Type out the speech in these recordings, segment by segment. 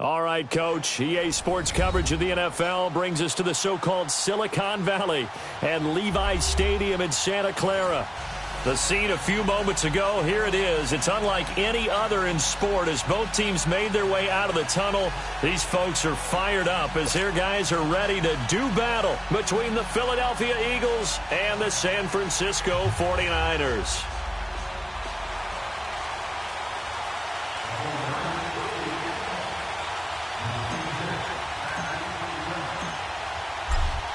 All right, Coach. EA Sports coverage of the NFL brings us to the so-called Silicon Valley and Levi's Stadium in Santa Clara. The scene a few moments ago, here it is. It's unlike any other in sport as both teams made their way out of the tunnel. These folks are fired up as their guys are ready to do battle between the Philadelphia Eagles and the San Francisco 49ers.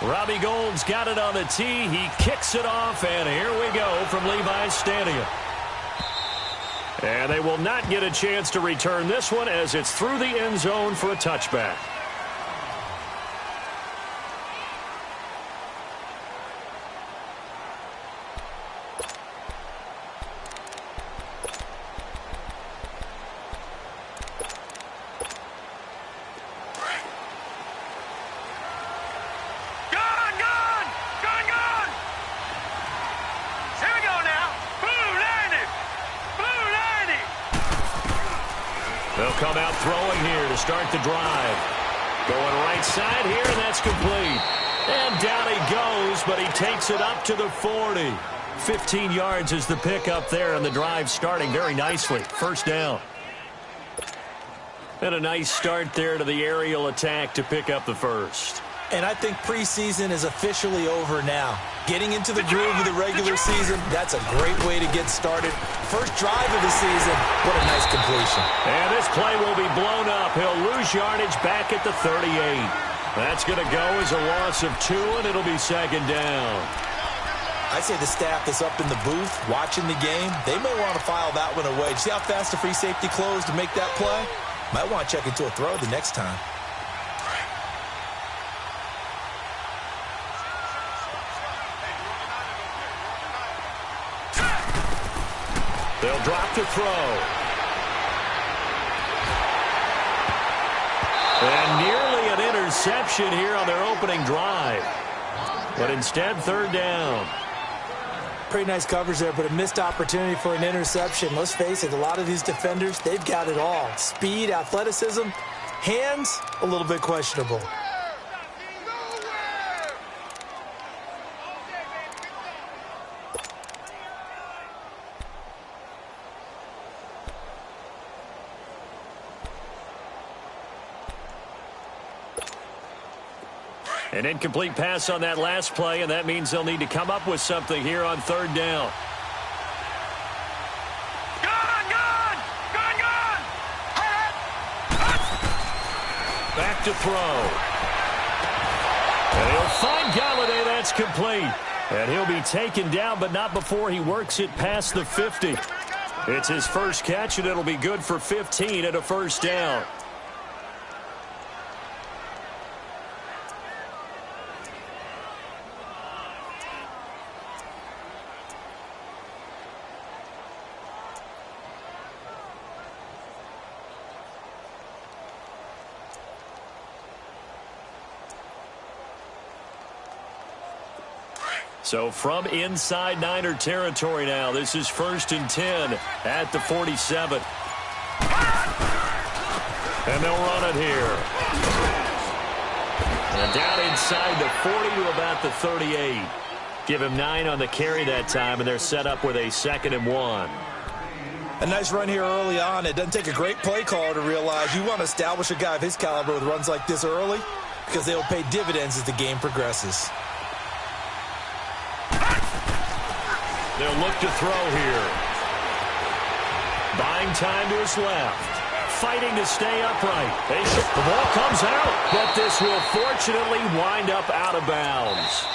Robbie Gould's got it on the tee. He kicks it off, and here we go from Levi's Stadium. And they will not get a chance to return this one as it's through the end zone for a touchback. They'll come out throwing here to start the drive. Going right side here, and that's complete. And down he goes, but he takes it up to the 40. 15 yards is the pickup there, and the drive starting very nicely. First down. And a nice start there to the aerial attack to pick up the first. And I think preseason is officially over now. Getting into the groove of the regular season, that's a great way to get started. First drive of the season, what a nice completion. And this play will be blown up. He'll lose yardage back at the 38. That's going to go as a loss of 2, and it'll be second down. I'd say the staff that's up in the booth watching the game, they may want to file that one away. See how fast the free safety closed to make that play? Might want to check into a throw the next time. They'll drop to throw. And nearly an interception here on their opening drive. But instead, third down. Pretty nice coverage there, but a missed opportunity for an interception. Let's face it, a lot of these defenders, they've got it all. Speed, athleticism, hands, a little bit questionable. An incomplete pass on that last play, and that means they'll need to come up with something here on third down. Back to throw. And he'll find Galladay. That's complete. And he'll be taken down, but not before he works it past the 50. It's his first catch, and it'll be good for 15 at a first down. So from inside Niner territory now, this is 1st and 10 at the 47. And they'll run it here. And down inside the 40 to about the 38. Give him 9 on the carry that time, and they're set up with a 2nd and 1. A nice run here early on. It doesn't take a great play caller to realize you want to establish a guy of his caliber with runs like this early because they will pay dividends as the game progresses. They'll look to throw here. Buying time to his left. Fighting to stay upright. The ball comes out, but this will fortunately wind up out of bounds.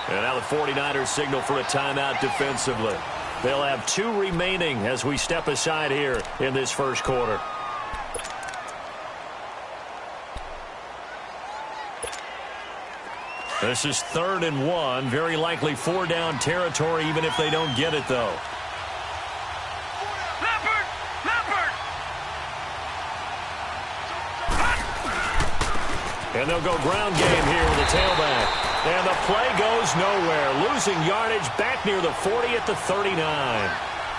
And now the 49ers signal for a timeout defensively. They'll have 2 remaining as we step aside here in this first quarter. This is 3rd and 1. Very likely 4-down territory, even if they don't get it, though. And they'll go ground game here with the tailback. And the play goes nowhere. Losing yardage back near the 40 at the 39.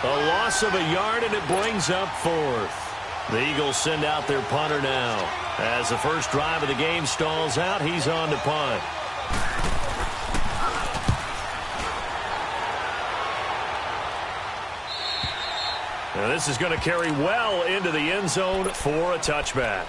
A loss of a yard, and it brings up fourth. The Eagles send out their punter now. As the first drive of the game stalls out, he's on to punt. Now this is going to carry well into the end zone for a touchback.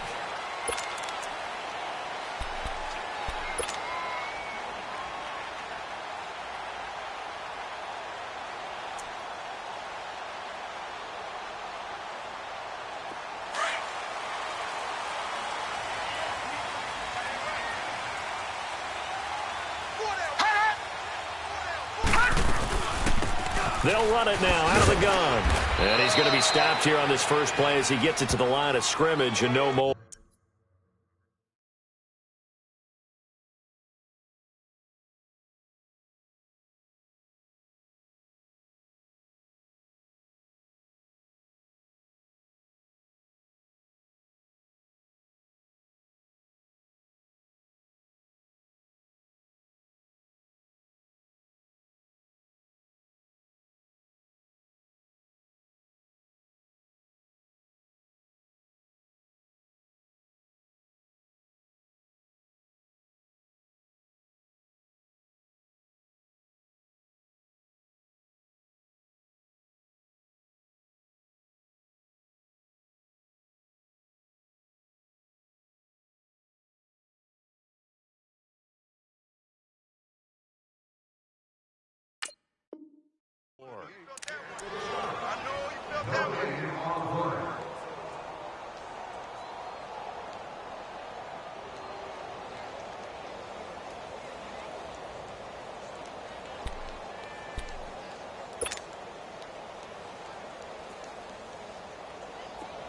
They'll run it now out of the gun. And he's going to be stopped here on this first play as he gets it to the line of scrimmage and no more.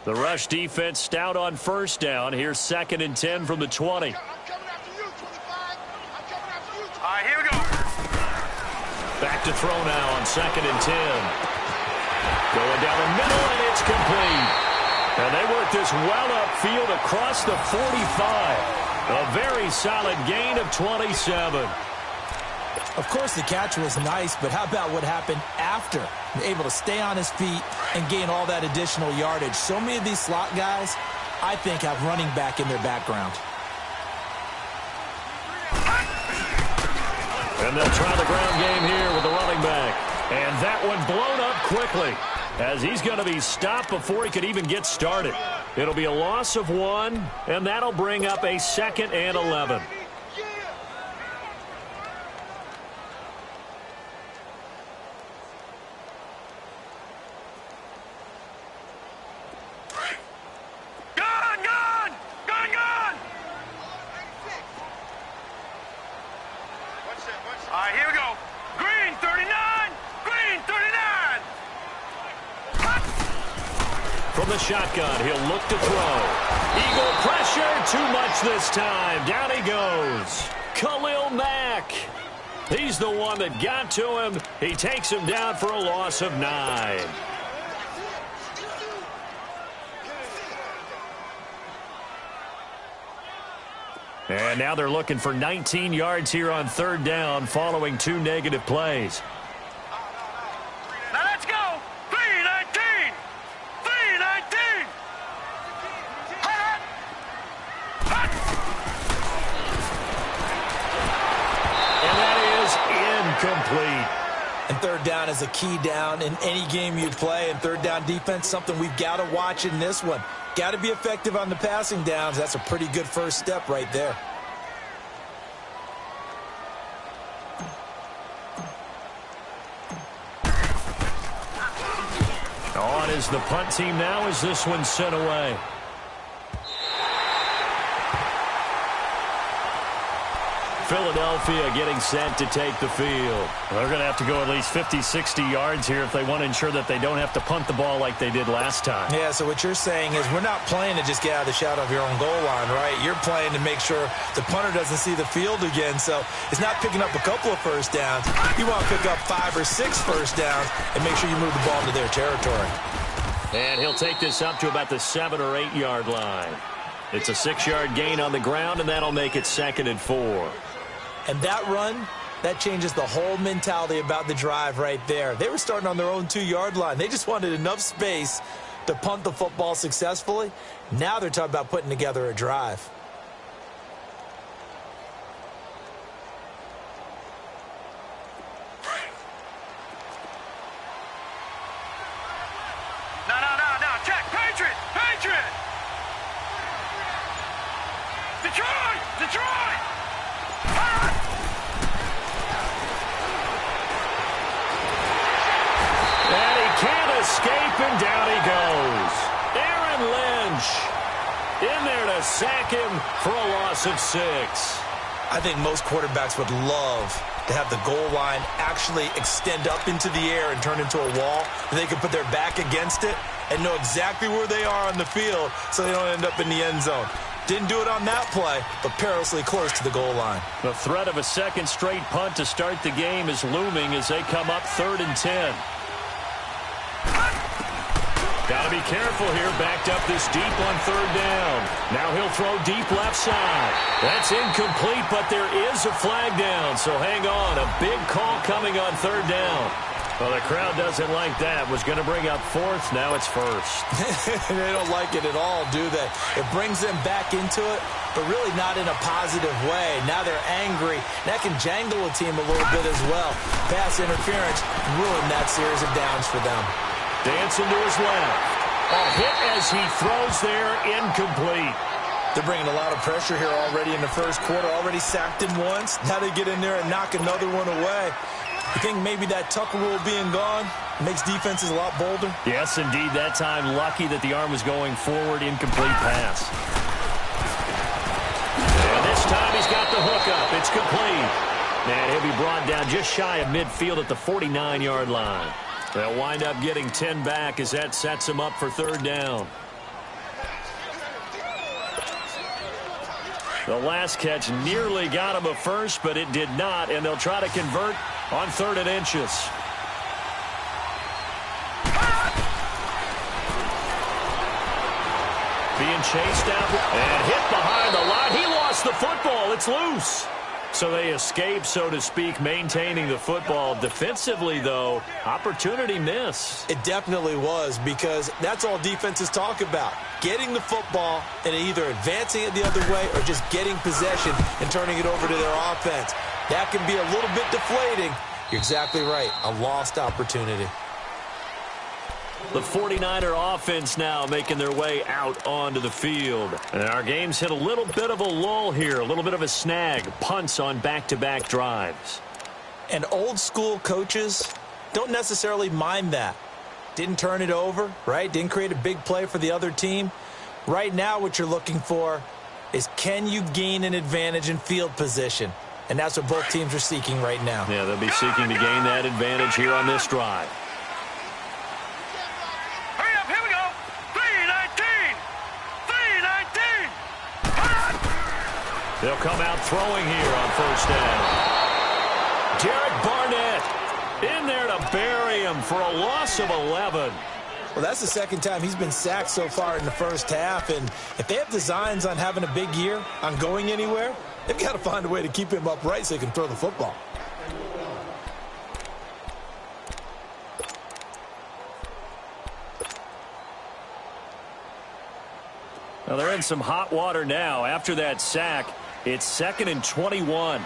The rush defense stout on first down. Here's 2nd and 10 from the 20. All right, here we go. Back to throw now on 2nd and 10. Going down the middle, and it's complete. And they work this well upfield across the 45. A very solid gain of 27. Of course, the catch was nice, but how about what happened after? Able to stay on his feet and gain all that additional yardage. So many of these slot guys, I think, have running back in their background. And they'll try the ground game here with the running back. And that one blown up quickly as he's going to be stopped before he could even get started. It'll be a loss of 1, and that'll bring up a 2nd and 11. All right, here we go. Green, 39. Green, 39. From the shotgun, he'll look to throw. Eagle pressure, too much this time. Down he goes. Khalil Mack. He's the one that got to him. He takes him down for a loss of 9. And now they're looking for 19 yards here on 3rd down following 2 negative plays. Now let's go. 3-19. 3-19. And that is incomplete. And 3rd down is a key down in any game you play. And 3rd down defense, something we've got to watch in this one. Got to be effective on the passing downs. That's a pretty good first step right there. On is the punt team now as this one's sent away. Philadelphia getting set to take the field. They're going to have to go at least 50, 60 yards here if they want to ensure that they don't have to punt the ball like they did last time. Yeah, so what you're saying is we're not playing to just get out of the shadow of your own goal line, right? You're playing to make sure the punter doesn't see the field again. So it's not picking up a couple of first downs. You want to pick up 5 or 6 first downs and make sure you move the ball to their territory. And he'll take this up to about the 7 or 8 yard line. It's a 6-yard gain on the ground, and that'll make it 2nd and 4. And that run, that changes the whole mentality about the drive right there. They were starting on their own 2-yard line. They just wanted enough space to punt the football successfully. Now they're talking about putting together a drive. No, check, Patriot! Detroit! And he can't escape, and down he goes. Aaron Lynch in there to sack him for a loss of 6. I think most quarterbacks would love to have the goal line actually extend up into the air and turn into a wall. They can put their back against it and know exactly where they are on the field so they don't end up in the end zone. Didn't do it on that play, but perilously close to the goal line. The threat of a second straight punt to start the game is looming as they come up 3rd and 10. Got to be careful here, backed up this deep on 3rd down. Now he'll throw deep left side. That's incomplete, but there is a flag down, so hang on. A big call coming on 3rd down. Well, the crowd doesn't like that. Was going to bring up 4th. Now it's 1st. They don't like it at all, do they? It brings them back into it, but really not in a positive way. Now they're angry. That can jangle a team a little bit as well. Pass interference ruined that series of downs for them. Dancing to his left. A hit as he throws there, incomplete. They're bringing a lot of pressure here already in the first quarter. Already sacked him once. Now they get in there and knock another one away. You think maybe that Tucker rule being gone makes defenses a lot bolder? Yes, indeed. That time, lucky that the arm was going forward. Incomplete pass. And this time he's got the hook up. It's complete. And he'll be brought down just shy of midfield at the 49-yard line. They'll wind up getting 10 back as that sets him up for 3rd down. The last catch nearly got him a first, but it did not, and they'll try to convert on 3rd and inches. Being chased out and hit behind the line. He lost the football. It's loose. So they escape, so to speak, maintaining the football. Defensively, though, opportunity miss. It definitely was, because that's all defenses talk about. Getting the football and either advancing it the other way or just getting possession and turning it over to their offense. That can be a little bit deflating. You're exactly right. A lost opportunity. The 49er offense now making their way out onto the field. And our game's hit a little bit of a lull here, a little bit of a snag. Punts on back-to-back drives. And old-school coaches don't necessarily mind that. Didn't turn it over, right? Didn't create a big play for the other team. Right now what you're looking for is, can you gain an advantage in field position? And that's what both teams are seeking right now. Yeah, they'll be seeking to gain that advantage here on this drive. They'll come out throwing here on 1st down. Derek Barnett in there to bury him for a loss of 11. Well, that's the second time he's been sacked so far in the first half. And if they have designs on having a big year, on going anywhere, they've got to find a way to keep him upright so he can throw the football. Well, they're in some hot water now. After that sack, it's 2nd and 21.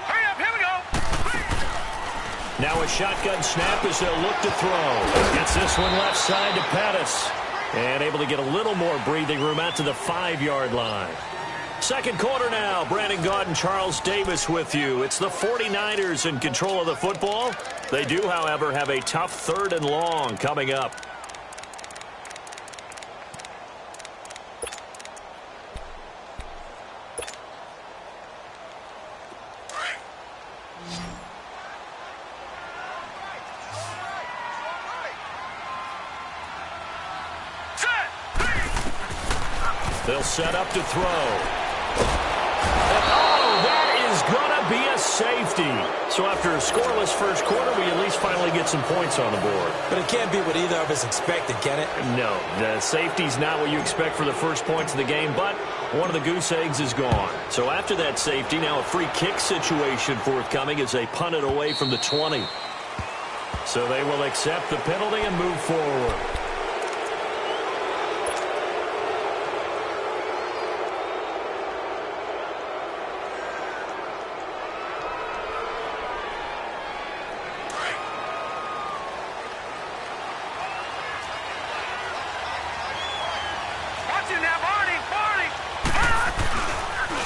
Hurry up, here we go. Now a shotgun snap as they'll look to throw. Gets this one left side to Pettis. And able to get a little more breathing room out to the 5-yard line. Second quarter now. Brandon Gaudin and Charles Davis with you. It's the 49ers in control of the football. They do, however, have a tough 3rd and long coming up. They'll set up to throw. Oh, that is going to be a safety. So after a scoreless first quarter, we at least finally get some points on the board. But it can't be what either of us expected, can it? No, the safety's not what you expect for the first points of the game, but One of the goose eggs is gone. So after that safety, now a free kick situation forthcoming as they punt it away from the 20. So they will accept the penalty and move forward.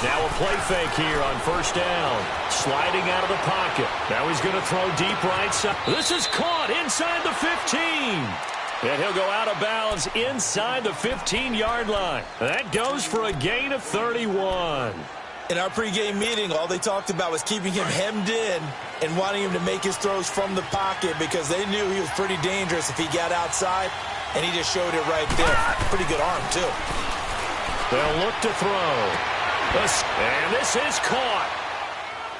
Now a play fake here on first down. Sliding out of the pocket. Now he's going to throw deep right side. This is caught inside the 15. And he'll go out of bounds inside the 15-yard line. That goes for a gain of 31. In our pregame meeting, all they talked about was keeping him hemmed in and wanting him to make his throws from the pocket because they knew he was pretty dangerous if he got outside, and he just showed it right there. Pretty good arm, too. They'll look to throw. And this is caught.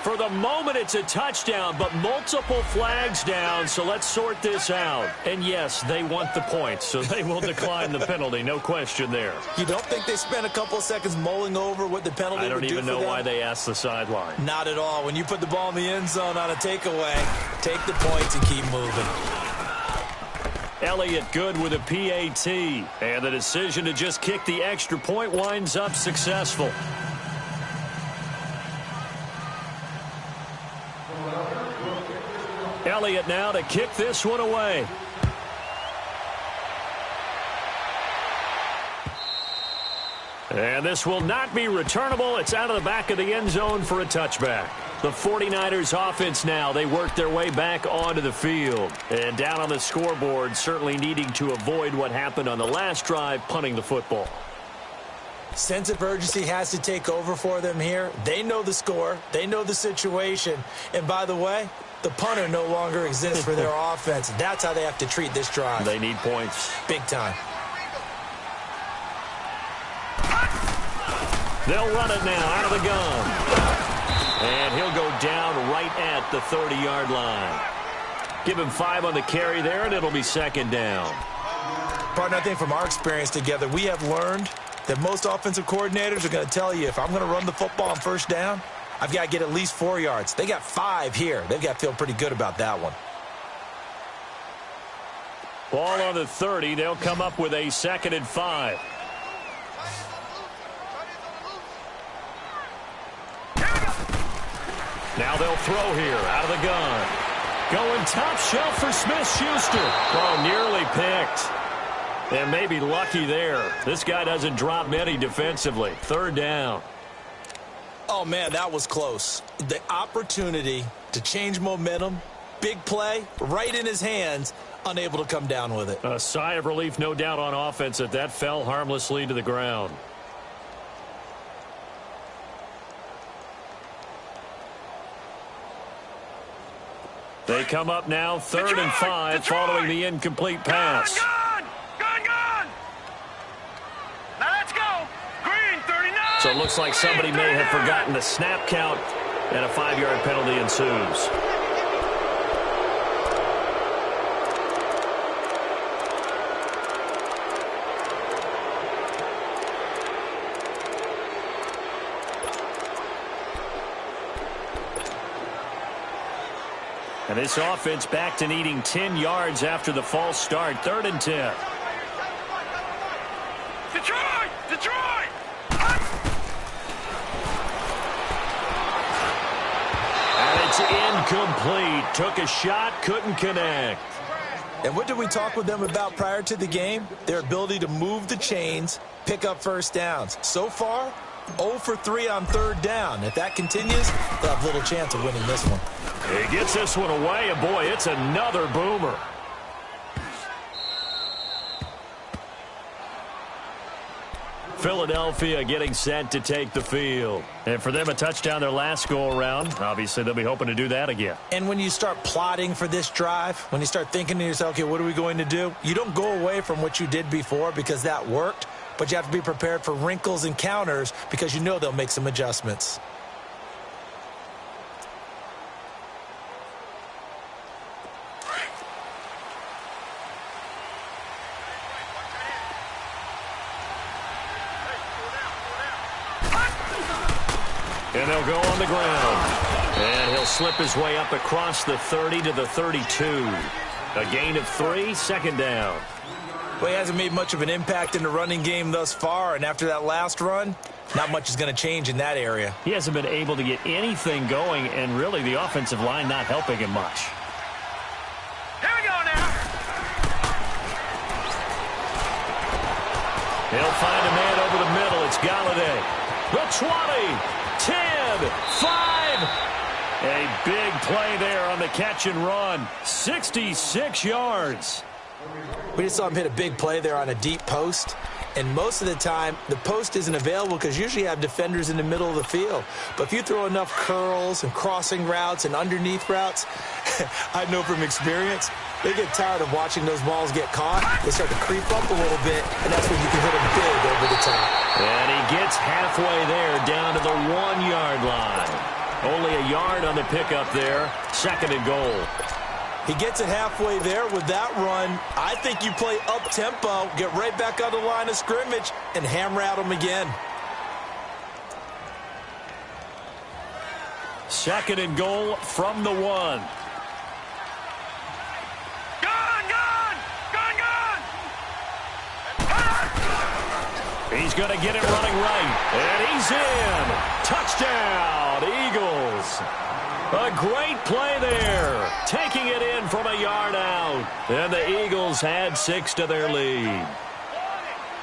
For the moment, it's a touchdown, but multiple flags down, so let's sort this out. And yes, they want the points, so they will decline the penalty, no question there. You don't think they spent a couple of seconds mulling over what the penalty would do for them? I don't even know why they asked the sideline. Not at all. When you put the ball in the end zone on a takeaway, take the points and keep moving. Elliott good with a PAT, and the decision to just kick the extra point winds up successful. Elliott now to kick this one away. And this will not be returnable. It's out of the back of the end zone for a touchback. The 49ers offense now, they work their way back onto the field. And down on the scoreboard, certainly needing to avoid what happened on the last drive, punting the football. Sense of urgency has to take over for them here. They know the score. They know the situation. And by the way, the punter no longer exists for their offense. That's how they have to treat this drive. They need points. Big time. They'll run it now out of the gun. And he'll go down right at the 30-yard line. Give him 5 on the carry there, and it'll be second down. Partner, I think from our experience together, we have learned that most offensive coordinators are going to tell you, if I'm going to run the football on first down, I've got to get at least 4 yards. They got 5 here. They've got to feel pretty good about that one. Ball on the 30. They'll come up with a 2nd and 5. Now they'll throw here out of the gun. Going top shelf for Smith-Schuster. Oh, nearly picked. And maybe lucky there. This guy doesn't drop many defensively. 3rd down. Oh, man, that was close. The opportunity to change momentum, big play, right in his hands, unable to come down with it. A sigh of relief, no doubt, on offense that fell harmlessly to the ground. They come up now, 3rd and 5, following the incomplete pass. Gone! Now let's go! Green, 39! So it looks like somebody may have forgotten the snap count, and a 5-yard penalty ensues. And this offense back to needing 10 yards after the false start. 3rd and 10. Detroit! And it's incomplete. Took a shot, couldn't connect. And what did we talk with them about prior to the game? Their ability to move the chains, pick up first downs. So far, 0 for 3 on 3rd down. If that continues, they'll have little chance of winning this one. He gets this one away, and boy, it's another boomer. Philadelphia getting set to take the field. And for them, a touchdown their last go-around. Obviously, they'll be hoping to do that again. And when you start plotting for this drive, when you start thinking to yourself, okay, what are we going to do? You don't go away from what you did before because that worked, but you have to be prepared for wrinkles and counters because you know they'll make some adjustments. And they'll go on the ground. And he'll slip his way up across the 30 to the 32. A gain of 3, second down. Well, he hasn't made much of an impact in the running game thus far, and after that last run, not much is going to change in that area. He hasn't been able to get anything going, and really the offensive line not helping him much. Here we go now. He'll find a man over the middle. It's Galladay. The 20, 10, 5. A big play there on the catch and run. 66 yards. We just saw him hit a big play there on a deep post. And most of the time, the post isn't available because usually you have defenders in the middle of the field. But if you throw enough curls and crossing routes and underneath routes, I know from experience, they get tired of watching those balls get caught. They start to creep up a little bit, and that's when you can hit them big over the top. And he gets halfway there down to the 1-yard line. Only a yard on the pickup there. Second and goal. He gets it halfway there with that run. I think you play up-tempo, get right back on the line of scrimmage, and hammer at him again. Second and goal from the 1. Gone, gone, gone, gone. He's going to get it running right. And he's in. Touchdown, Eagles. A great play there. Taking it in from a yard out. And the Eagles had 6 to their lead.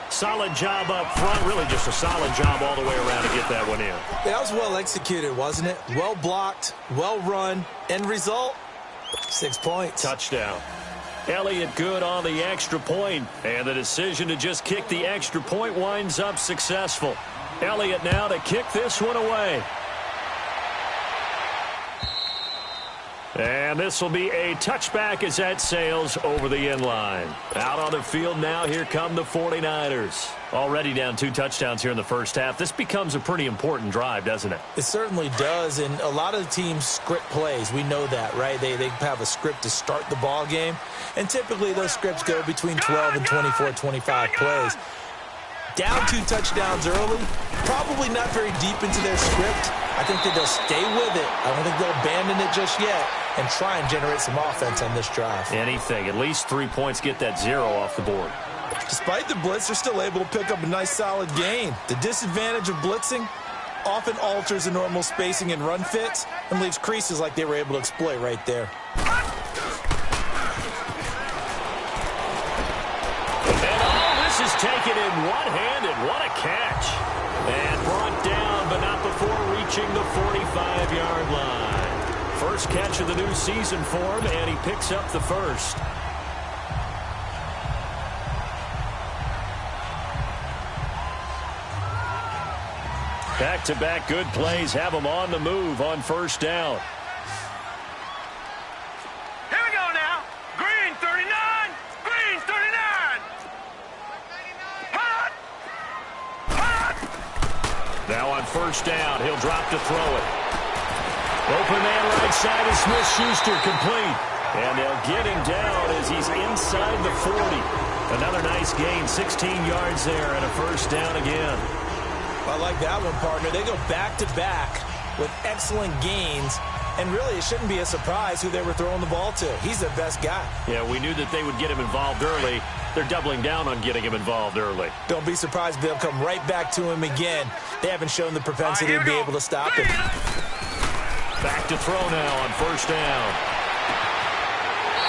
Solid job up front. Really just a solid job all the way around to get that one in. That was well executed, wasn't it? Well blocked, well run. End result, 6 points. Touchdown. Elliott good on the extra point. And the decision to just kick the extra point winds up successful. Elliott now to kick this one away. And this will be a touchback as that sails over the end line. Out on the field now, here come the 49ers. Already down 2 touchdowns here in the first half. This becomes a pretty important drive, doesn't it? It certainly does, and a lot of the teams script plays. We know that, right? They have a script to start the ball game, and typically those scripts go between 12 and 24, 25 plays. Down 2 touchdowns early, probably not very deep into their script. I think that they'll stay with it. I don't think they'll abandon it just yet and try and generate some offense on this drive. Anything. At least 3 points, get that 0 off the board. Despite the blitz, they're still able to pick up a nice solid gain. The disadvantage of blitzing often alters the normal spacing and run fits and leaves creases like they were able to exploit right there. And all this is taken in one-handed. What a catch. And brought down, but not before reaching the 45-yard line. First catch of the new season for him, and he picks up the first. Back-to-back good plays have him on the move on first down. Here we go now. Green 39. Green 39. Hot. Hot. Now on first down, he'll drop to throw it. Open man right side is Smith-Schuster, complete. And they'll get him down as he's inside the 40. Another nice gain, 16 yards there and a first down again. I like that one, partner. They go back-to-back with excellent gains, and really it shouldn't be a surprise who they were throwing the ball to. He's their best guy. Yeah, we knew that they would get him involved early. They're doubling down on getting him involved early. Don't be surprised if they'll come right back to him again. They haven't shown the propensity to be able to stop him. Back to throw now on first down.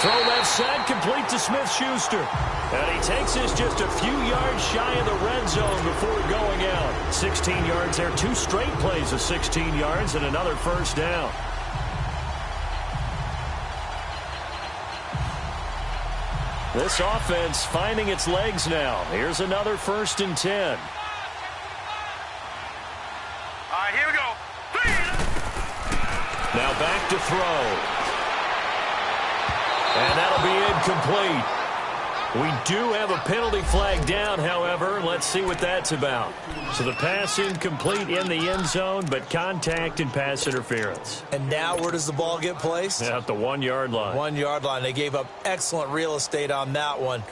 Throw left side, complete to Smith-Schuster. And he takes this just a few yards shy of the red zone before going out. 16 yards there, 2 straight plays of 16 yards and another first down. This offense finding its legs now. Here's another 1st and 10. All right, here we go. Now back to throw. And that'll be incomplete. We do have a penalty flag down, however. Let's see what that's about. So the pass incomplete in the end zone, but contact and pass interference. And now where does the ball get placed? At the 1-yard line. 1-yard line. They gave up excellent real estate on that one.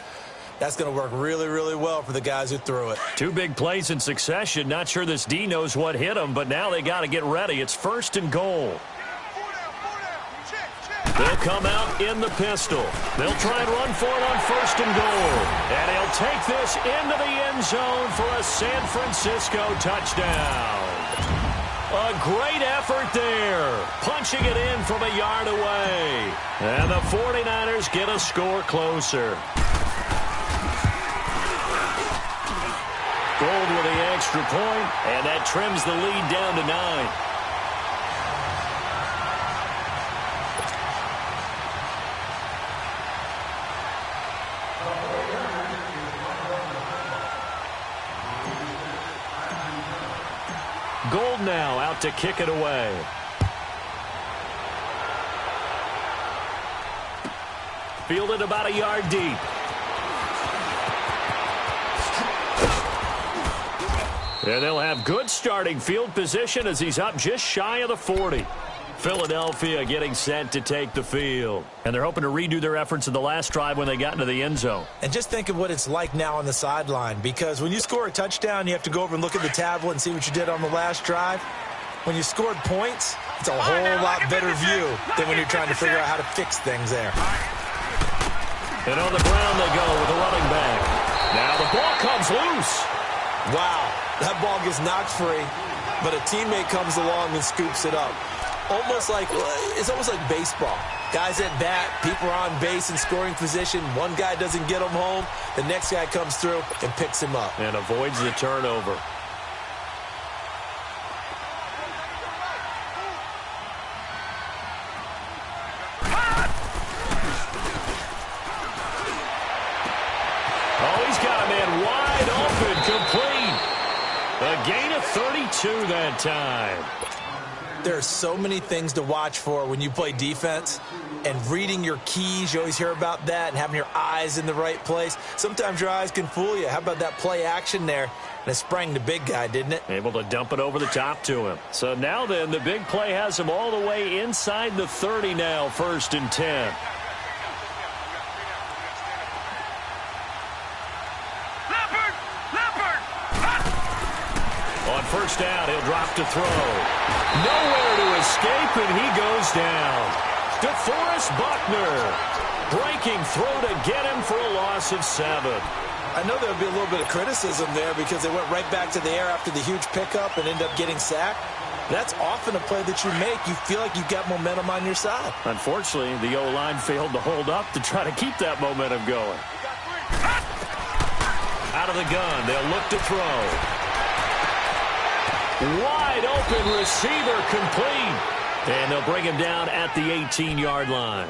That's going to work really, really well for the guys who threw it. 2 big plays in succession. Not sure this D knows what hit him, but now they got to get ready. It's 1st and goal. They'll come out in the pistol. They'll try and run for it on 1st and goal. And he'll take this into the end zone for a San Francisco touchdown. A great effort there. Punching it in from a yard away. And the 49ers get a score closer. Gold with the extra point, and that trims the lead down to 9. Gold now out to kick it away. Fielded about a yard deep. And they'll have good starting field position as he's up just shy of the 40. Philadelphia getting set to take the field. And they're hoping to redo their efforts in the last drive when they got into the end zone. And just think of what it's like now on the sideline, because when you score a touchdown, you have to go over and look at the tablet and see what you did on the last drive. When you scored points, it's a whole lot better view than when you're trying to figure out how to fix things there. And on the ground they go with a running back. Now the ball comes loose. Wow, that ball gets knocked free, but a teammate comes along and scoops it up. It's almost like baseball. Guys at bat, people are on base in scoring position. One guy doesn't get him home. The next guy comes through and picks him up. And avoids the turnover. Oh, he's got a man wide open, complete. A gain of 32 that time. There are so many things to watch for when you play defense, and reading your keys, you always hear about that, and having your eyes in the right place. Sometimes your eyes can fool you. How about that play action there? And it sprang the big guy, didn't it? Able to dump it over the top to him. So now then, the big play has him all the way inside the 30 now, 1st and 10. On 1st down, he'll drop to throw. Nowhere to escape, and he goes down. DeForest Buckner breaking throw to get him for a loss of 7. I know there'll be a little bit of criticism there because they went right back to the air after the huge pickup and ended up getting sacked. That's often a play that you make. You feel like you've got momentum on your side. Unfortunately, the O-line failed to hold up to try to keep that momentum going. Out of the gun, they'll look to throw. Wide open receiver, complete. And they'll bring him down at the 18-yard line.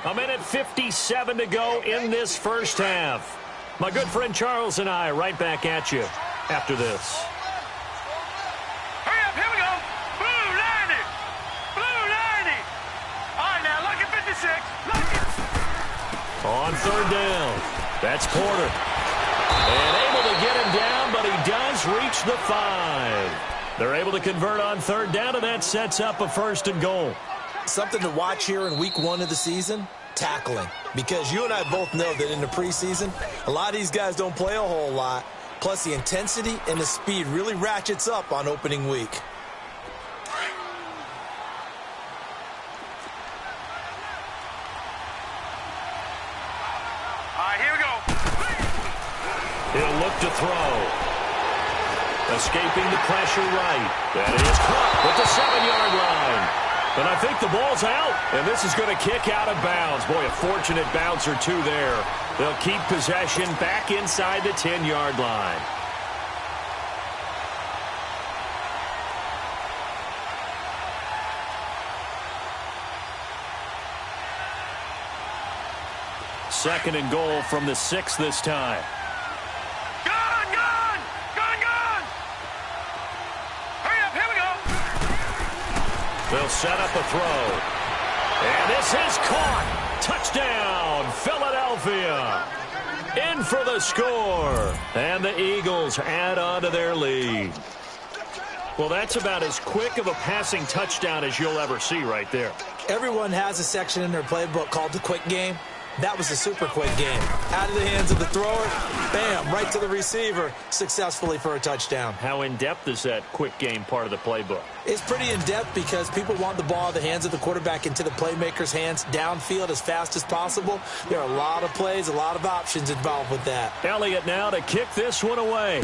1:57 to go in this first half. My good friend Charles and I right back at you after this. Hurry up, here we go. Blue 90. Blue 90. All right, now, look at 56. Look at... On 3rd down, that's Porter. And able to get him down, but he does reach the 5. They're able to convert on 3rd down, and that sets up a 1st and goal. Something to watch here in week 1 of the season, tackling. Because you and I both know that in the preseason, a lot of these guys don't play a whole lot. Plus, the intensity and the speed really ratchets up on opening week. All right, here we go. He'll look to throw. Escaping the pressure right. That is caught at the 7-yard line. But I think the ball's out, and this is going to kick out of bounds. Boy, a fortunate bounce or two there. They'll keep possession back inside the 10-yard line. Second and goal from the 6 this time. They'll set up a throw. And this is caught. Touchdown, Philadelphia. In for the score. And the Eagles add on to their lead. Well, that's about as quick of a passing touchdown as you'll ever see right there. Everyone has a section in their playbook called the quick game. That was a super quick game. Out of the hands of the thrower, bam, right to the receiver, successfully for a touchdown. How in-depth is that quick game part of the playbook? It's pretty in-depth because people want the ball out of the hands of the quarterback into the playmaker's hands downfield as fast as possible. There are a lot of plays, a lot of options involved with that. Elliott now to kick this one away.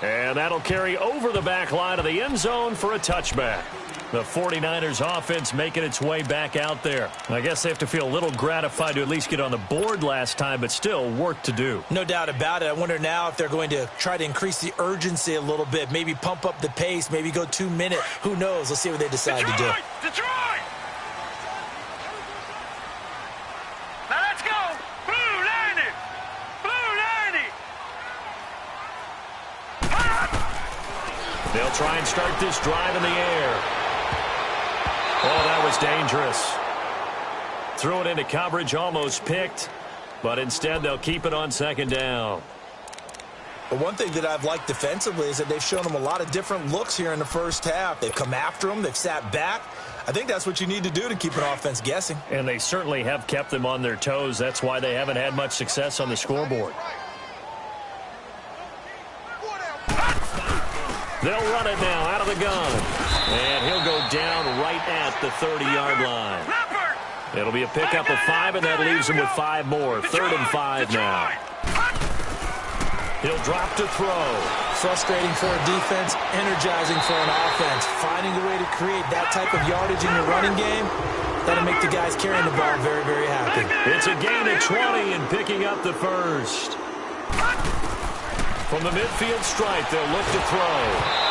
And that'll carry over the back line of the end zone for a touchback. The 49ers offense making its way back out there. I guess they have to feel a little gratified to at least get on the board last time, but still work to do. No doubt about it. I wonder now if they're going to try to increase the urgency a little bit, maybe pump up the pace, maybe go 2 minute. Who knows? Let's see what they decide to do. Detroit! Now let's go! Blue 90! Blue 90! They'll try and start this drive in the air. Oh, that was dangerous. Threw it into coverage, almost picked, but instead they'll keep it on second down. But one thing that I've liked defensively is that they've shown them a lot of different looks here in the first half. They've come after them. They've sat back. I think that's what you need to do to keep an offense guessing. And they certainly have kept them on their toes. That's why they haven't had much success on the scoreboard. They'll run it now out of the gun. And he'll go down right at the 30-yard line. It'll be a pickup of 5, and that leaves him with 5 more. 3rd and 5 now. He'll drop to throw. Frustrating for a defense, energizing for an offense. Finding a way to create that type of yardage in your running game, that'll make the guys carrying the ball very, very happy. It's a gain of 20 and picking up the first. From the midfield stripe, they'll look to throw.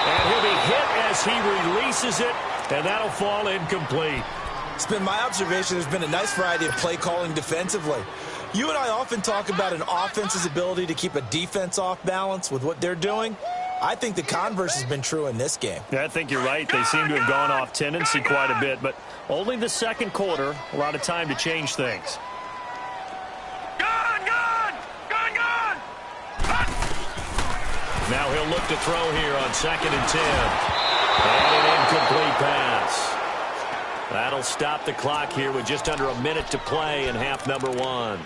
And he'll be hit as he releases it, and that'll fall incomplete. It's been my observation there's been a nice variety of play calling defensively. You and I often talk about an offense's ability to keep a defense off balance with what they're doing. I think the converse has been true in this game. Yeah, I think you're right. They seem to have gone off tendency quite a bit, but only the second quarter, a lot of time to change things. Now he'll look to throw here on 2nd and 10. And an incomplete pass. That'll stop the clock here with just under a minute to play in half number 1.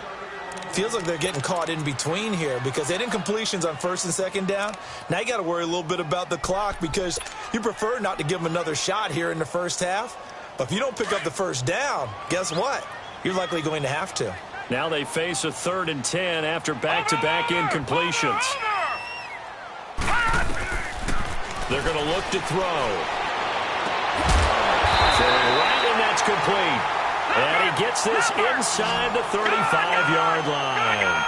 Feels like they're getting caught in between here because they didn't completions on 1st and 2nd down. Now you got to worry a little bit about the clock because you prefer not to give them another shot here in the first half. But if you don't pick up the first down, guess what? You're likely going to have to. Now they face a 3rd and 10 after back-to-back incompletions. They're going to look to throw. Throwing right, and that's complete. And he gets this inside the 35-yard line.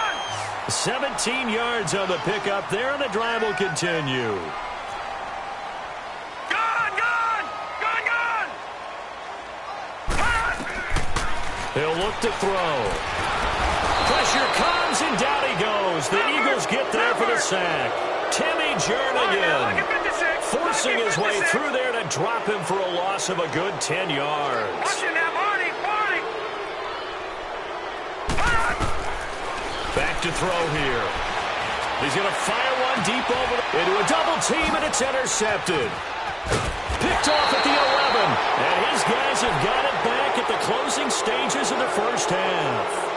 17 yards on the pickup there, and the drive will continue. He'll look to throw. Pressure comes, and down he goes. The Eagles get there for the sack. Timmy Jernigan forcing his way through there to drop him for a loss of a good 10 yards. Back to throw here. He's going to fire one deep over into a double team, and it's intercepted. Picked off at the 11, and his guys have got it back at the closing stages of the first half.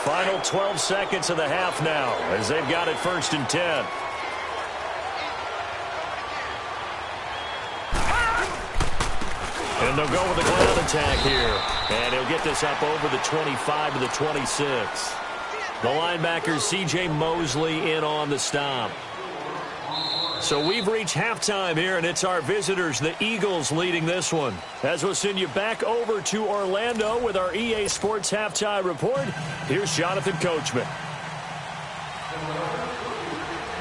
Final 12 seconds of the half now as they've got it 1st and 10. And they'll go with the ground attack here. And he'll get this up over the 25 to the 26. The linebacker C.J. Mosley in on the stop. So we've reached halftime here, and it's our visitors, the Eagles, leading this one. As we'll send you back over to Orlando with our EA Sports Halftime Report, here's Jonathan Coachman.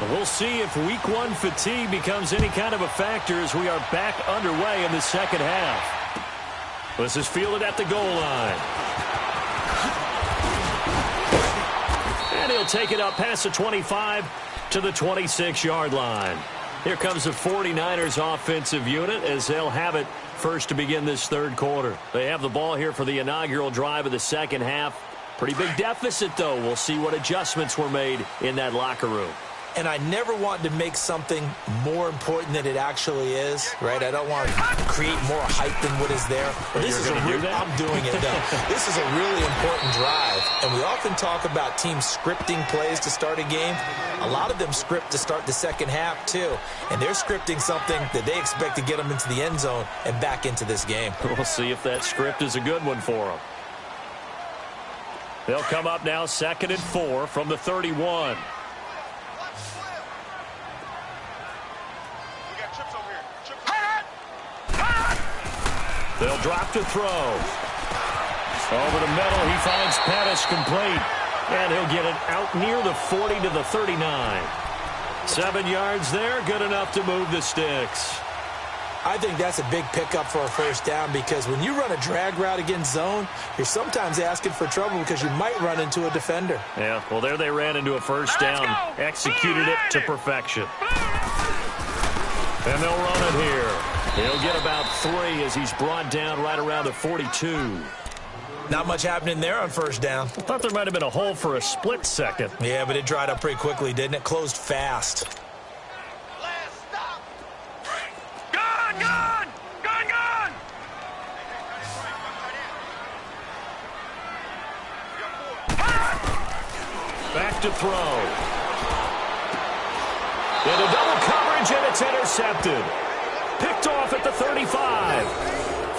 We'll see if Week 1 fatigue becomes any kind of a factor as we are back underway in the second half. This is fielded at the goal line. And he'll take it up past the 25 to the 26-yard line. Here comes the 49ers offensive unit as they'll have it first to begin this third quarter. They have the ball here for the inaugural drive of the second half. Pretty big deficit, though. We'll see what adjustments were made in that locker room. and I never want to make something more important than it actually is, right? I don't want to create more hype than what is there. But this is I'm doing it, though. This is a really important drive, and we often talk about teams scripting plays to start a game. A lot of them script to start the second half, too, and they're scripting something that they expect to get them into the end zone and back into this game. We'll see if that script is a good one for them. They'll come up now 2nd and 4 from the 31. They'll drop to throw. Over the middle, he finds Pettis complete. And he'll get it out near the 40 to the 39. 7 yards there, good enough to move the sticks. I think that's a big pickup for a first down because when you run a drag route against zone, you're sometimes asking for trouble because you might run into a defender. Yeah, well, there they ran into a first down, executed it to perfection. And they'll run it here. He'll get about 3 as he's brought down right around the 42. Not much happening there on first down. I thought there might have been a hole for a split second. Yeah, but it dried up pretty quickly, didn't it? Closed fast. Back to throw. Into double coverage, and it's intercepted. Picked off at the 35.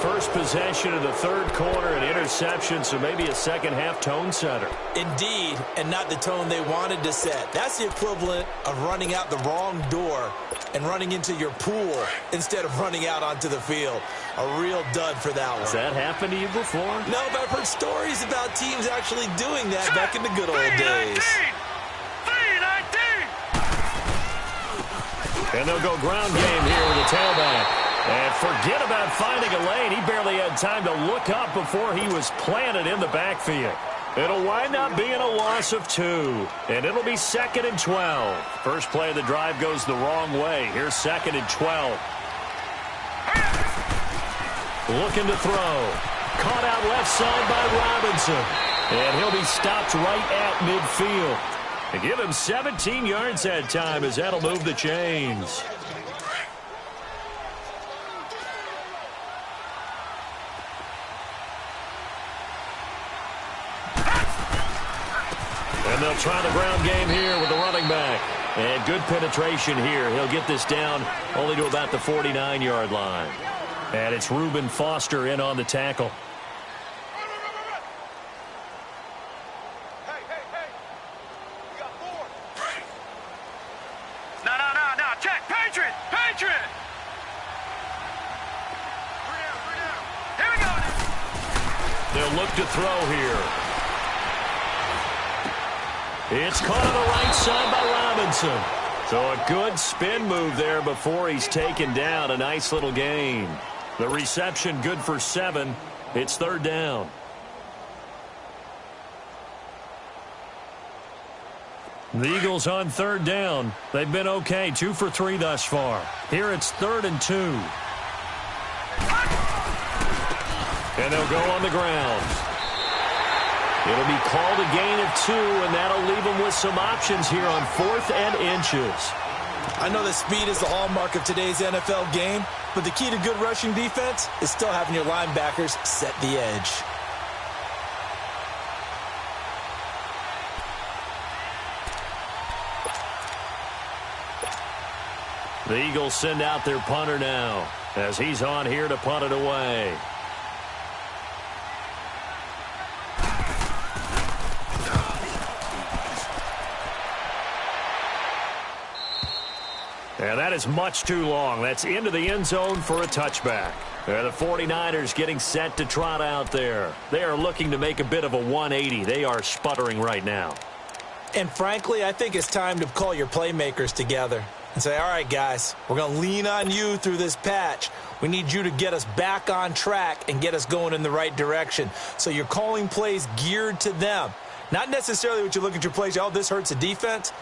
First possession of the third quarter, an interception, so maybe a second-half tone setter. Indeed, and not the tone they wanted to set. That's the equivalent of running out the wrong door and running into your pool instead of running out onto the field. A real dud for that one. Has that happened to you before? No, but I've heard stories about teams actually doing that back in the good old days. And they'll go ground game here with the tailback. And forget about finding a lane. He barely had time to look up before he was planted in the backfield. It'll wind up being a loss of 2. And it'll be 2nd and 12. First play of the drive goes the wrong way. Here's 2nd and 12. Looking to throw. Caught out left side by Robinson. And he'll be stopped right at midfield. And give him 17 yards that time as that'll move the chains. And they'll try the ground game here with the running back. And good penetration here. He'll get this down only to about the 49-yard line. And it's Reuben Foster in on the tackle. They'll look to throw here. It's caught on the right side by Robinson. So a good spin move there before he's taken down. A nice little gain. The reception good for 7. It's 3rd down. The Eagles on 3rd down. They've been okay. 2 for 3 thus far. Here it's 3rd and 2. And they'll go on the ground. It'll be called a gain of 2, and that'll leave them with some options here on 4th and inches. I know that speed is the hallmark of today's NFL game, but the key to good rushing defense is still having your linebackers set the edge. The Eagles send out their punter now as he's on here to punt it away. And that is much too long. That's into the end zone for a touchback. The 49ers getting set to trot out there. They are looking to make a bit of a 180. They are sputtering right now. And frankly, I think it's time to call your playmakers together and say, all right, guys, we're going to lean on you through this patch. We need you to get us back on track and get us going in the right direction. So you're calling plays geared to them. Not necessarily what you look at your plays, oh, this hurts the defense.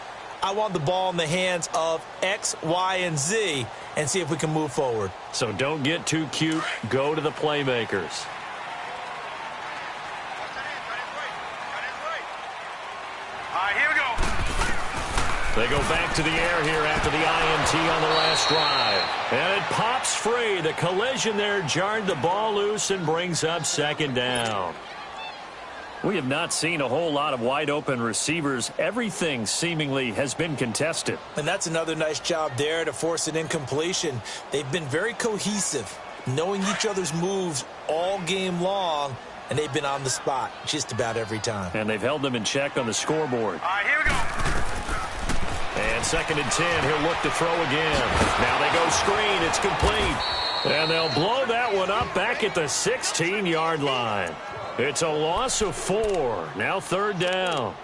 I want the ball in the hands of X, Y, and Z and see if we can move forward. So don't get too cute. Go to the playmakers. All right, here we go. They go back to the air here after the INT on the last drive. And it pops free. The collision there jarred the ball loose and brings up second down. We have not seen a whole lot of wide-open receivers. Everything seemingly has been contested. And that's another nice job there to force an incompletion. They've been very cohesive, knowing each other's moves all game long, and they've been on the spot just about every time. And they've held them in check on the scoreboard. All right, here we go. And 2nd and 10, he'll look to throw again. Now they go screen, it's complete. And they'll blow that one up back at the 16-yard line. It's a loss of 4. Now 3rd down.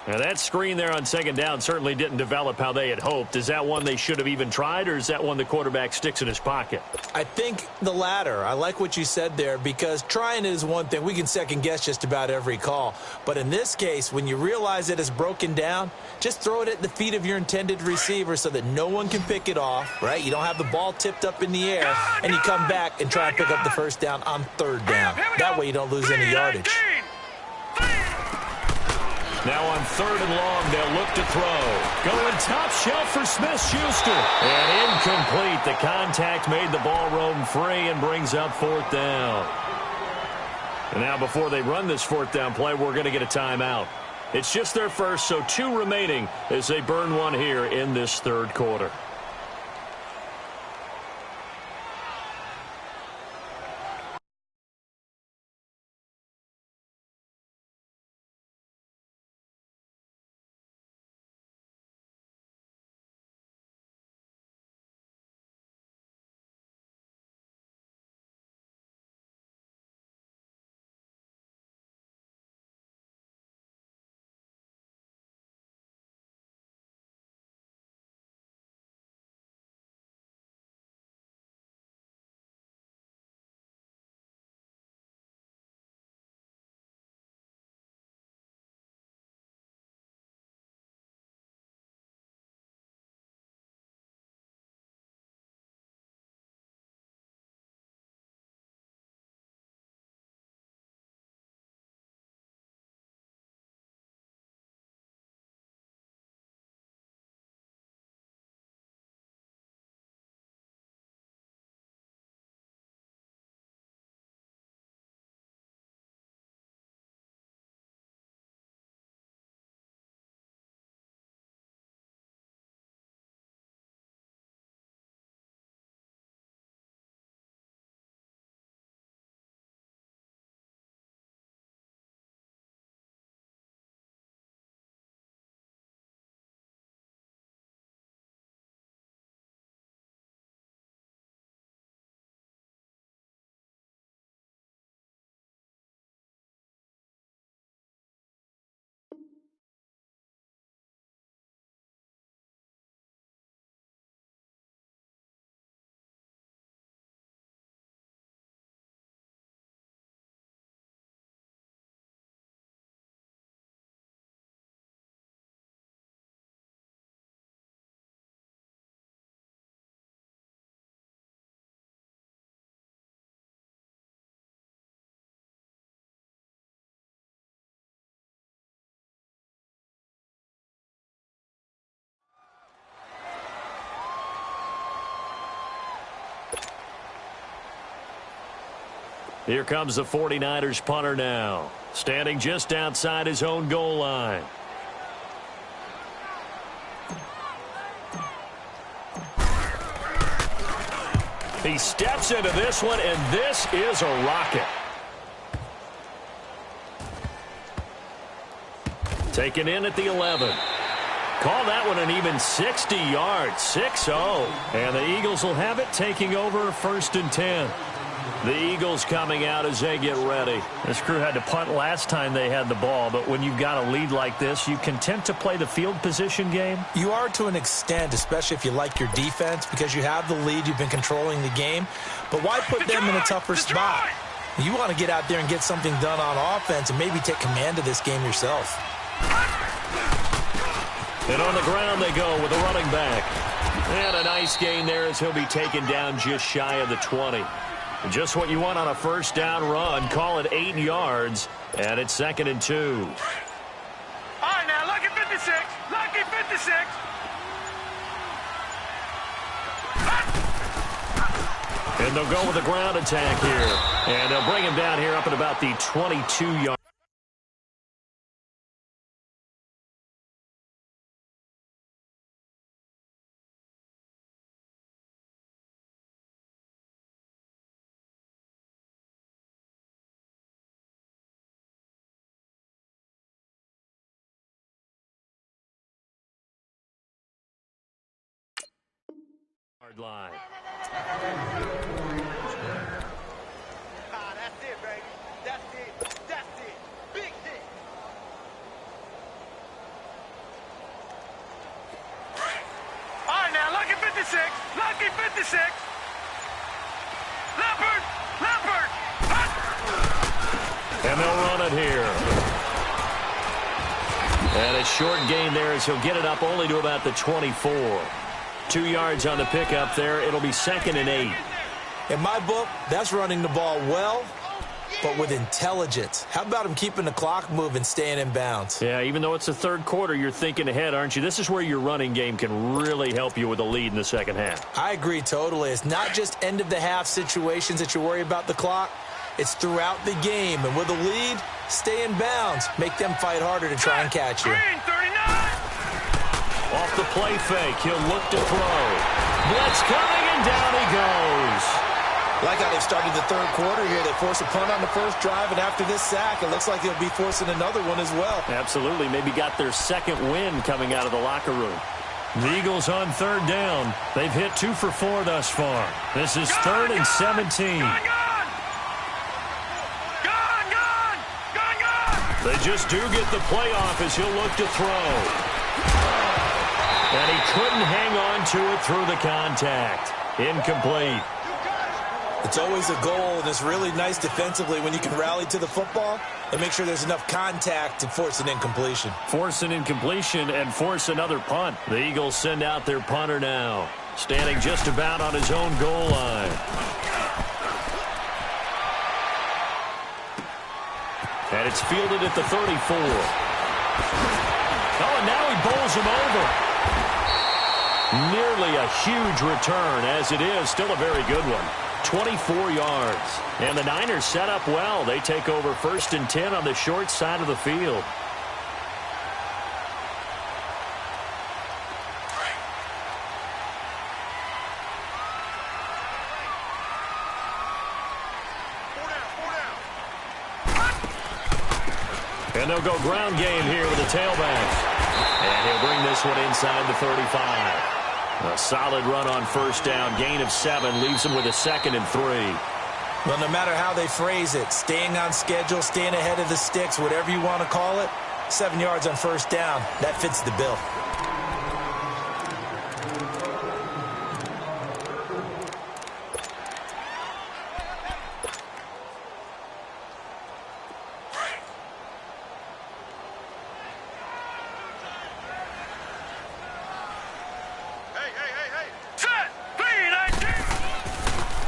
Now that screen there on 2nd down certainly didn't develop how they had hoped. Is that one they should have even tried, or is that one the quarterback sticks in his pocket? I think the latter. I like what you said there, because trying it is one thing. We can second-guess just about every call. But in this case, when you realize it is broken down, just throw it at the feet of your intended receiver so that no one can pick it off, right? You don't have the ball tipped up in the air, and you come back and try and pick up the 1st down on 3rd down. That way you don't lose any yardage. Now on 3rd and long, they'll look to throw. Going top shelf for Smith-Schuster. And incomplete. The contact made the ball roam free and brings up 4th down. And now before they run this 4th down play, we're going to get a timeout. It's just their first, so 2 remaining as they burn one here in this 3rd quarter. Here comes the 49ers punter now, standing just outside his own goal line. He steps into this one, and this is a rocket. Taken in at the 11. Call that one an even 60 yards, 6-0. And the Eagles will have it, taking over 1st and 10. The Eagles coming out as they get ready. This crew had to punt last time they had the ball, but when you've got a lead like this, you content to play the field position game? You are to an extent, especially if you like your defense, because you have the lead, you've been controlling the game. But why put them in a tougher spot? You want to get out there and get something done on offense and maybe take command of this game yourself. And on the ground they go with a running back. And a nice gain there as he'll be taken down just shy of the 20. Just what you want on a 1st down run. Call it 8 yards, and it's 2nd and 2. All right, now, lucky 56. Lucky 56. And they'll go with a ground attack here. And they'll bring him down here up at about the 22-yard. Line. That's it, baby. That's it. That's it. Big hit. All right, now, lucky 56. Lucky 56. Leopard. Leopard. And they'll run it here. And a short gain there as he'll get it up only to about the 24. 2 yards on the pickup there. It'll be 2nd and 8. In my book, that's running the ball well, but with intelligence. How about him keeping the clock moving, staying in bounds? Yeah, even though it's the third quarter, you're thinking ahead, aren't you? This is where your running game can really help you with a lead in the second half. I agree totally. It's not just end-of-the-half situations that you worry about the clock. It's throughout the game. And with a lead, stay in bounds. Make them fight harder to try and catch you. Green, 39. Off the play fake, he'll look to throw. Blitz coming, and down he goes. Like how they've started the third quarter here. They force a punt on the first drive, and after this sack, it looks like they'll be forcing another one as well. Absolutely. Maybe got their second win coming out of the locker room. The Eagles on third down. They've hit 2 for 4 thus far. This is 3rd and 17. They just do get the play off as he'll look to throw. And he couldn't hang on to it through the contact. Incomplete. It's always a goal, and it's really nice defensively when you can rally to the football and make sure there's enough contact to force an incompletion. Force an incompletion and force another punt. The Eagles send out their punter now, standing just about on his own goal line. And it's fielded at the 34. Oh, and now he bowls him over. Nearly a huge return, as it is. Still a very good one. 24 yards. And the Niners set up well. They take over 1st and 10 on the short side of the field. And they'll go ground game here with the tailback. And he'll bring this one inside the 35. A solid run on first down. Gain of 7 leaves him with a 2nd and 3. Well, no matter how they phrase it, staying on schedule, staying ahead of the sticks, whatever you want to call it, 7 yards on first down, that fits the bill.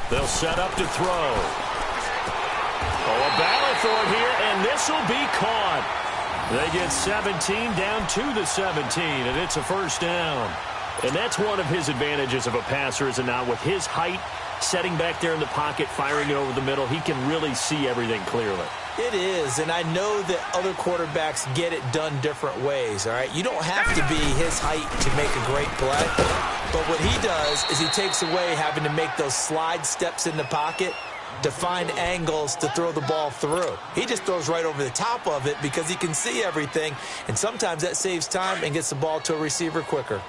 They'll set up to throw. Oh, a battle for it here, and this will be caught. They get 17 down to the 17, and it's a first down. And that's one of his advantages of a passer, is it not? With his height, setting back there in the pocket, firing it over the middle, he can really see everything clearly. It is, and I know that other quarterbacks get it done different ways, all right? You don't have to be his height to make a great play, but what he does is he takes away having to make those slide steps in the pocket to find angles to throw the ball through. He just throws right over the top of it because he can see everything, and sometimes that saves time and gets the ball to a receiver quicker.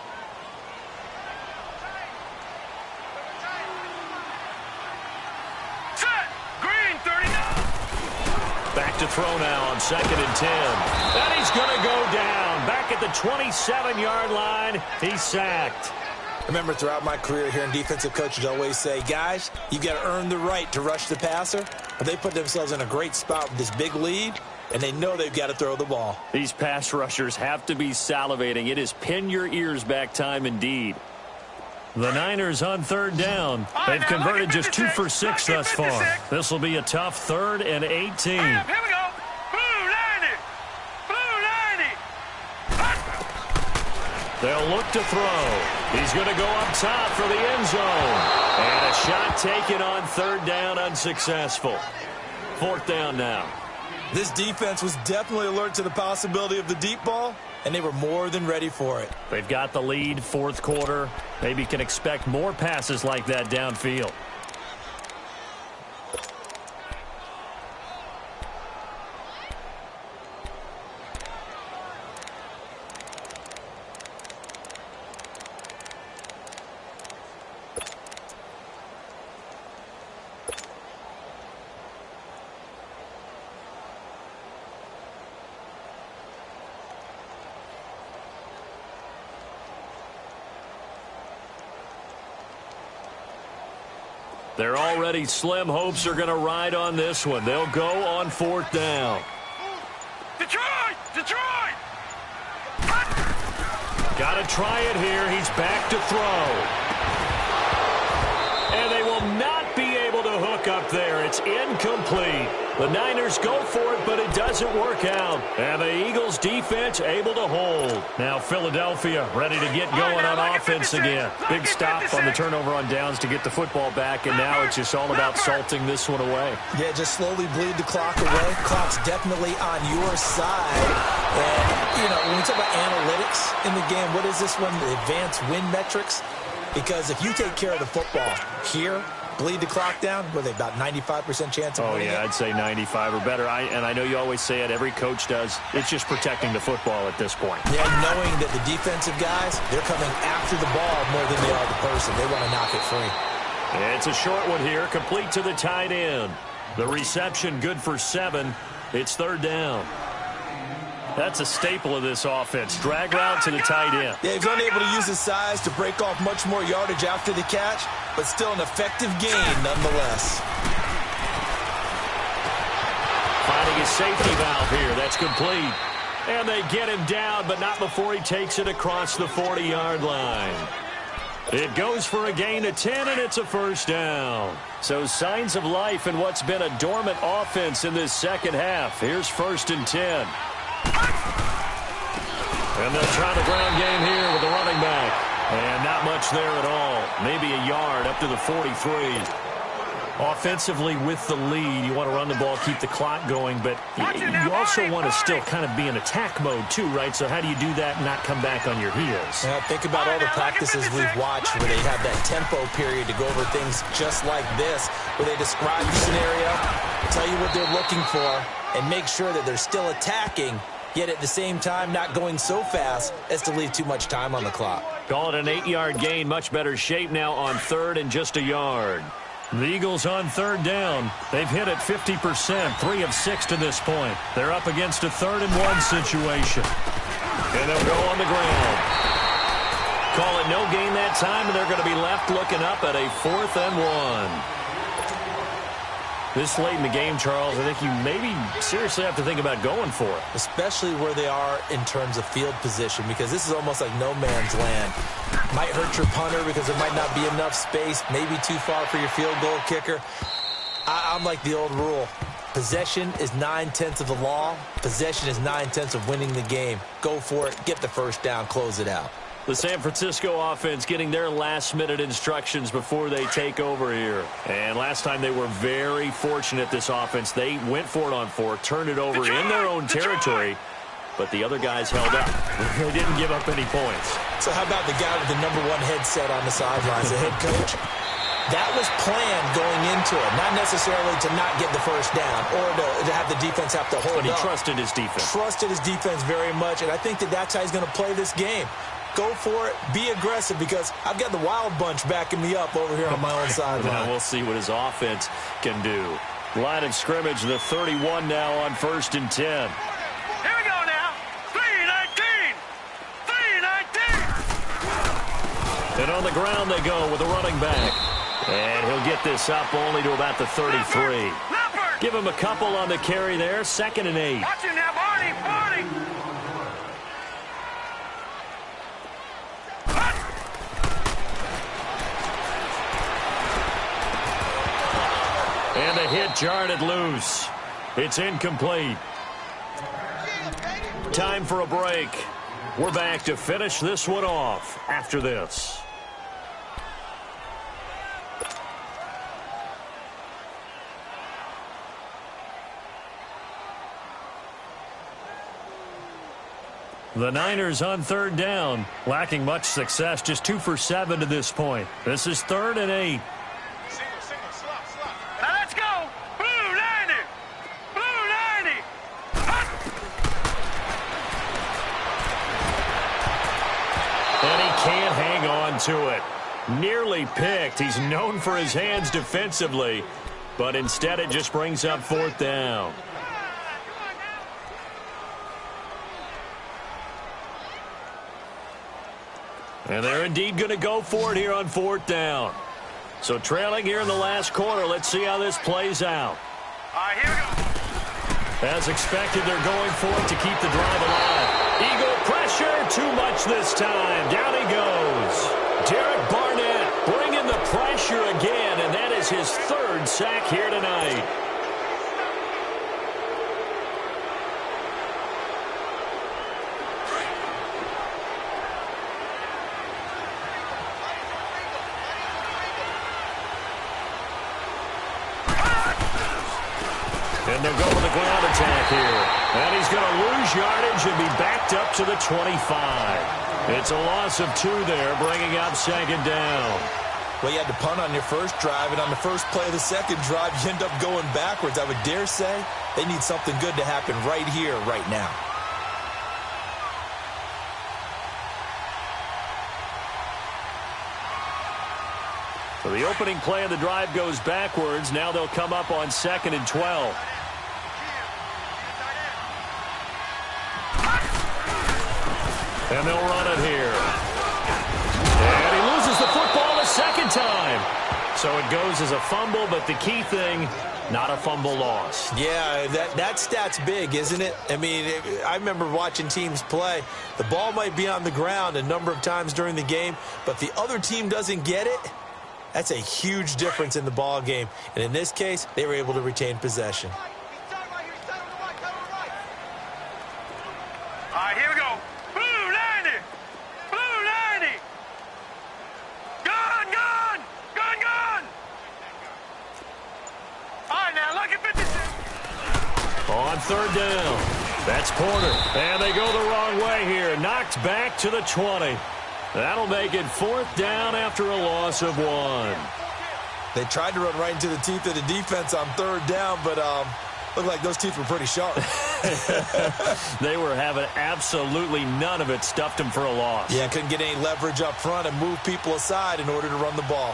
Back to throw now on 2nd and 10. And he's going to go down. Back at the 27-yard line, he's sacked. Remember, throughout my career here in defensive coaches always say, guys, you've got to earn the right to rush the passer. But they put themselves in a great spot with this big lead, and they know they've got to throw the ball. These pass rushers have to be salivating. It is pin your ears back time indeed. The Niners on third down. They've converted just 2 for 6 thus far. This will be a tough 3rd and 18. Here we go. Blue 90. Blue 90. They'll look to throw. He's going to go up top for the end zone. And a shot taken on third down, unsuccessful. Fourth down now. This defense was definitely alert to the possibility of the deep ball, and they were more than ready for it. They've got the lead, fourth quarter. Maybe can expect more passes like that downfield. Their already slim hopes are going to ride on this one. They'll go on fourth down. Detroit! Detroit! Got to try it here. He's back to throw. And they will not be able to hook up there. It's incomplete. The Niners go for it, but it doesn't work out. And the Eagles defense able to hold. Now Philadelphia ready to get going on offense again. Big stop on the turnover on downs to get the football back, and now it's just all about salting this one away. Yeah, just slowly bleed the clock away. Clock's definitely on your side. And, you know, when we talk about analytics in the game, what is this one? The advanced win metrics? Because if you take care of the football here, bleed the clock down, were they about 95% chance of winning yeah, it? I'd say 95 or better. And I know you always say it, every coach does. It's just protecting the football at this point. Yeah, knowing that the defensive guys, they're coming after the ball more than they are the person. They want to knock it free. It's a short one here, complete to the tight end. The reception good for 7. It's third down. That's a staple of this offense. Drag route to the tight end. Yeah, he's unable to use his size to break off much more yardage after the catch, but still an effective gain nonetheless. Finding a safety valve here. That's complete. And they get him down, but not before he takes it across the 40-yard line. It goes for a gain of 10, and it's a first down. So signs of life in what's been a dormant offense in this second half. Here's 1st and 10. And they'll try the ground game here with the running back. And not much there at all. Maybe a yard up to the 43. Offensively with the lead, you want to run the ball, keep the clock going, but you also want to still kind of be in attack mode too, right? So how do you do that and not come back on your heels? Yeah, think about all the practices we've watched where they have that tempo period to go over things just like this, where they describe the scenario, tell you what they're looking for, and make sure that they're still attacking, yet at the same time not going so fast as to leave too much time on the clock. Call it an 8-yard gain. Much better shape now on third and just a yard. The Eagles on third down. They've hit it 50%, 3 of 6 to this point. They're up against a 3rd and 1 situation. And they'll go on the ground. Call it no gain that time, and they're going to be left looking up at a 4th and 1. This late in the game, Charles, I think you maybe seriously have to think about going for it. Especially where they are in terms of field position, because this is almost like no man's land. Might hurt your punter because there might not be enough space, maybe too far for your field goal kicker. I'm like the old rule. Possession is 9/10 of the law. Possession is 9/10 of winning the game. Go for it, get the first down, close it out. The San Francisco offense getting their last-minute instructions before they take over here. And last time they were very fortunate, this offense. They went for it on 4, turned it over in their own territory, but the other guys held up. They didn't give up any points. So how about the guy with the #1 headset on the sidelines, the head coach? That was planned going into it, not necessarily to not get the first down or to have the defense have to hold up. But he trusted his defense. Trusted his defense very much, and I think that's how he's going to play this game. Go for it. Be aggressive, because I've got the wild bunch backing me up over here on my own sideline. Now we'll see what his offense can do. Line of scrimmage, the 31 now on 1st and 10. Here we go now. 3-19. 3-19. And on the ground they go with a running back. And he'll get this up only to about the 33. Give him a couple on the carry there. 2nd and 8. Watch him now, Barney. Barney. And the hit jarred it loose. It's incomplete. Time for a break. We're back to finish this one off after this. The Niners on third down, lacking much success, just 2 for 7 to this point. This is 3rd and 8. Now let's go. Blue 90. Blue 90. And he can't hang on to it. Nearly picked. He's known for his hands defensively, but instead it just brings up 4th down. And they're indeed going to go for it here on 4th down. So trailing here in the last quarter. Let's see how this plays out. All right, here we go. As expected, they're going for it to keep the drive alive. Eagle pressure, too much this time. Down he goes. Derek Barnett bringing the pressure again, and that is his 3rd sack here tonight. And they'll go with the ground attack here. And he's going to lose yardage and be backed up to the 25. It's a loss of 2 there, bringing up 2nd down. Well, you had to punt on your first drive, and on the first play of the second drive, you end up going backwards. I would dare say they need something good to happen right here, right now. So the opening play of the drive goes backwards. Now they'll come up on 2nd and 12. And they'll run it here. And he loses the football a 2nd time. So it goes as a fumble, but the key thing, not a fumble loss. Yeah, that stat's big, isn't it? I mean, I remember watching teams play. The ball might be on the ground a number of times during the game, but the other team doesn't get it. That's a huge difference in the ball game. And in this case, they were able to retain possession. All right, here we go. Blue 90. Blue 90. Gun, gun. Gun, gun. All right, now look at 56. On 3rd down. That's Porter. And they go the wrong way here. Knocked back to the 20. That'll make it 4th down after a loss of 1. They tried to run right into the teeth of the defense on 3rd down, but looked like those teeth were pretty sharp. They were having absolutely none of it. Stuffed them for a loss. Yeah, couldn't get any leverage up front and move people aside in order to run the ball.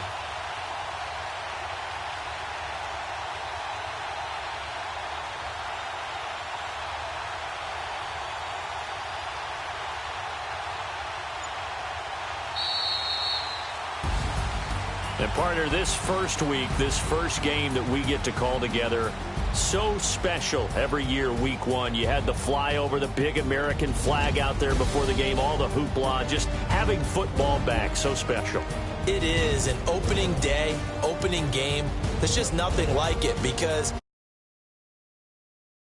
And partner, this first week, this first game that we get to call together, so special every year, week 1. You had the flyover, the big American flag out there before the game, all the hoopla, just having football back, so special. It is an opening day, opening game. There's just nothing like it because